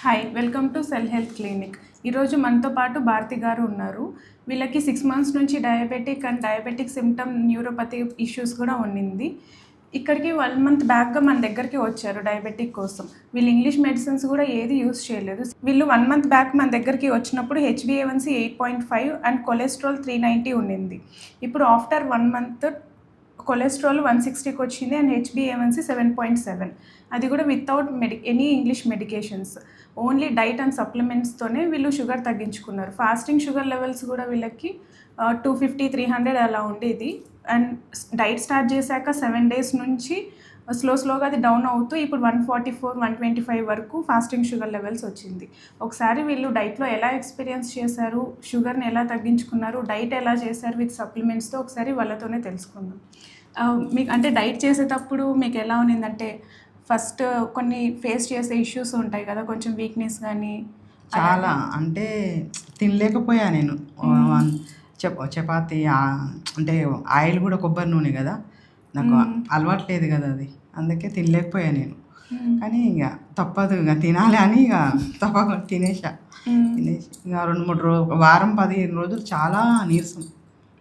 Hi welcome to cell health clinic. ఈరోజు మనతో పాటు భారతి గారు ఉన్నారు. వీళ్ళకి 6 months నుంచి డయాబెటిక్ సిమ్టమ్ న్యూరోపతి ఇష్యూస్ కూడా ఉండింది. ఇక్కడికి 1 month బ్యాక్గా మన దగ్గరికి వచ్చారు డయాబెటిక్ కోసం. వీళ్ళు ఇంగ్లీష్ మెడిసిన్స్ కూడా ఏది యూస్ చేయలేదు. వీళ్ళు 1 month బ్యాక్ మన దగ్గరికి వచ్చినప్పుడు HbA1c 8.5 అండ్ కొలెస్ట్రాల్ 390 ఉండింది. ఇప్పుడు ఆఫ్టర్ 1 month కొలెస్ట్రాల్ 160కి వచ్చింది అండ్ HbA1c 7.7. అది కూడా without any English medications, only diet and సప్లిమెంట్స్తోనే వీళ్ళు షుగర్ తగ్గించుకున్నారు. ఫాస్టింగ్ షుగర్ లెవెల్స్ కూడా వీళ్ళకి 250, 300 అలా ఉండేది. అండ్ డైట్ స్టార్ట్ చేశాక 7 days నుంచి స్లోగా అది డౌన్ అవుతూ ఇప్పుడు 144, 125 వరకు ఫాస్టింగ్ షుగర్ లెవెల్స్ వచ్చింది. ఒకసారి వీళ్ళు డైట్లో ఎలా ఎక్స్పీరియన్స్ చేశారు, షుగర్ని ఎలా తగ్గించుకున్నారు, డైట్ ఎలా చేశారు విత్ సప్లిమెంట్స్తో ఒకసారి వాళ్ళతోనే తెలుసుకుందాం. మీకు అంటే డైట్ చేసేటప్పుడు మీకు ఎలా ఉన్నిందంటే ఫస్ట్ కొన్ని ఫేస్ చేసే ఇష్యూస్ ఉంటాయి కదా, కొంచెం వీక్నెస్ కానీ చాలా అంటే తినలేకపోయా నేను. చపాతి అంటే ఆయిల్ కూడా కొబ్బరి నూనె కదా, నాకు అలవాట్లేదు కదా అది, అందుకే తినలేకపోయా నేను. కానీ ఇక తప్పదు, ఇక తినాలి అని ఇక తప్పకుండా తినేసి ఇక 2-3 రోజులు, వారం 15 రోజులు చాలా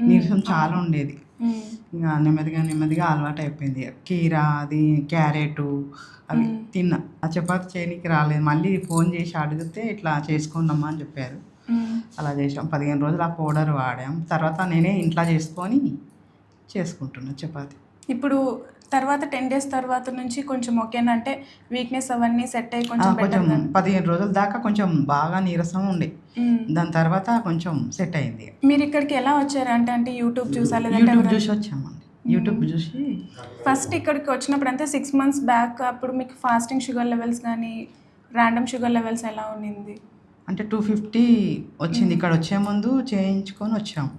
నీరసం చాలా ఉండేది. ఇక నెమ్మదిగా అలవాటు అయిపోయింది. కీర, అది క్యారెట్ అవి తిన్నా. ఆ చపాతి చేయడానికి రాలేదు, మళ్ళీ ఫోన్ చేసి అడిగితే ఇట్లా చేసుకుందామా అని చెప్పారు. అలా చేసాం. 15 రోజులు ఆ పౌడర్ వాడాం. తర్వాత నేనే ఇంట్లో చేసుకుంటున్నా చపాతి. ఇప్పుడు తర్వాత 10 days తర్వాత నుంచి కొంచెం ఓకేనా, అంటే వీక్నెస్ అవన్నీ సెట్ అయ్యి కొంచెం 15 రోజుల దాకా కొంచెం బాగా నీరసం ఉండే, దాని తర్వాత కొంచెం సెట్ అయింది. మీరు ఇక్కడికి ఎలా వచ్చారు అంటే యూట్యూబ్ చూసా లేదంటే యూట్యూబ్ చూసి వచ్చామండి. యూట్యూబ్ చూసి ఫస్ట్ ఇక్కడికి వచ్చినప్పుడు అంటే 6 months బ్యాక్ అప్పుడు మీకు ఫాస్టింగ్ షుగర్ లెవెల్స్ కానీ ర్యాండమ్ షుగర్ లెవెల్స్ ఎలా ఉన్నింది? అంటే 250 వచ్చింది. ఇక్కడ వచ్చే ముందు చేయించుకొని వచ్చాము.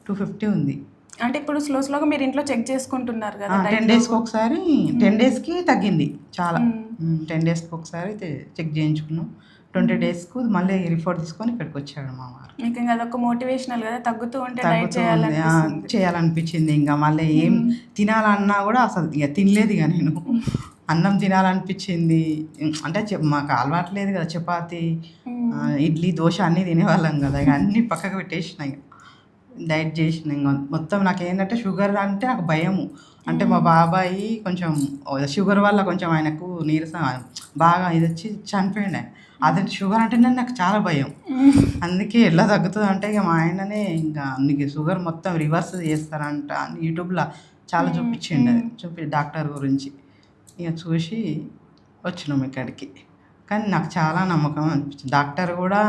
250 ఉంది. అంటే ఇప్పుడు స్లోగా మీరు ఇంట్లో చెక్ చేసుకుంటున్నారు కదా? 10 daysకి ఒకసారి, 10 daysకి తగ్గింది చాలా. 10 daysకి ఒకసారి చెక్ చేయించుకున్నాం. 20 daysకు మళ్ళీ రిపోర్ట్ తీసుకొని ఇక్కడికి వచ్చాడు మా వారు. మీకు ఇంకా అదొక మోటివేషనల్ కదా, తగ్గుతూ ఉంటే చేయాలనిపించింది. ఇంకా మళ్ళీ ఏం తినాలన్నా కూడా అసలు ఇక తినలేదు. ఇక నేను అన్నం తినాలనిపించింది. అంటే మాకు అలవాట్లేదు కదా, చపాతి, ఇడ్లీ, దోశ అన్నీ తినేవాళ్ళం కదా, ఇక అన్నీ పక్కకు పెట్టేసినాయి. డైట్ చేసిన ఇంకా మొత్తం. నాకు ఏంటంటే షుగర్ అంటే నాకు భయము. అంటే మా బాబాయి కొంచెం షుగర్ వల్ల కొంచెం ఆయనకు నీరసం బాగా ఇది వచ్చి చనిపోయింది. అదే షుగర్ అంటేనే నాకు చాలా భయం. అందుకే ఎలా తగ్గుతుంది అంటే ఇక మా ఆయననే ఇంకా నీకు షుగర్ మొత్తం రివర్స్ చేస్తారంట అని యూట్యూబ్లో చాలా చూపించిండు. అది డాక్టర్ గురించి ఇక చూసి వచ్చినాం ఇక్కడికి. కానీ నాకు చాలా నమ్మకం అనిపించింది. డాక్టర్ కూడా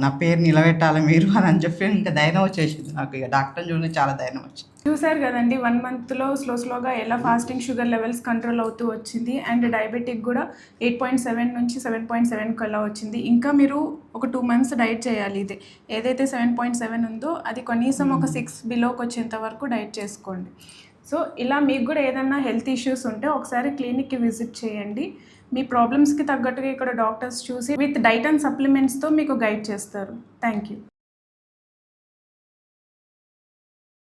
నా పేరు నిలబెట్టాలి మీరు అని చెప్పి ఇంకా ధైర్యం వచ్చేసింది నాకు. ఇక డాక్టర్ని చూసి చాలా ధైర్యం వచ్చింది. చూసారు కదండి, 1 monthలో స్లోగా ఎలా ఫాస్టింగ్ షుగర్ లెవెల్స్ కంట్రోల్ అవుతూ వచ్చింది. అండ్ డయాబెటిక్ కూడా 8.7 నుంచి 7.7కి అలా వచ్చింది. ఇంకా మీరు ఒక 2 months డైట్ చేయాలి. ఏదైతే 7.7 ఉందో అది కనీసం ఒక 6 బిలోకి వచ్చేంత వరకు డైట్ చేసుకోండి. సో ఇలా మీకు కూడా ఏదైనా హెల్త్ ఇష్యూస్ ఉంటే ఒకసారి క్లినిక్కి విజిట్ చేయండి. మీ ప్రాబ్లమ్స్కి తగ్గట్టుగా ఇక్కడ డాక్టర్స్ చూసి విత్ డైట్ అండ్ సప్లిమెంట్స్తో మీకు గైడ్ చేస్తారు. Thank you.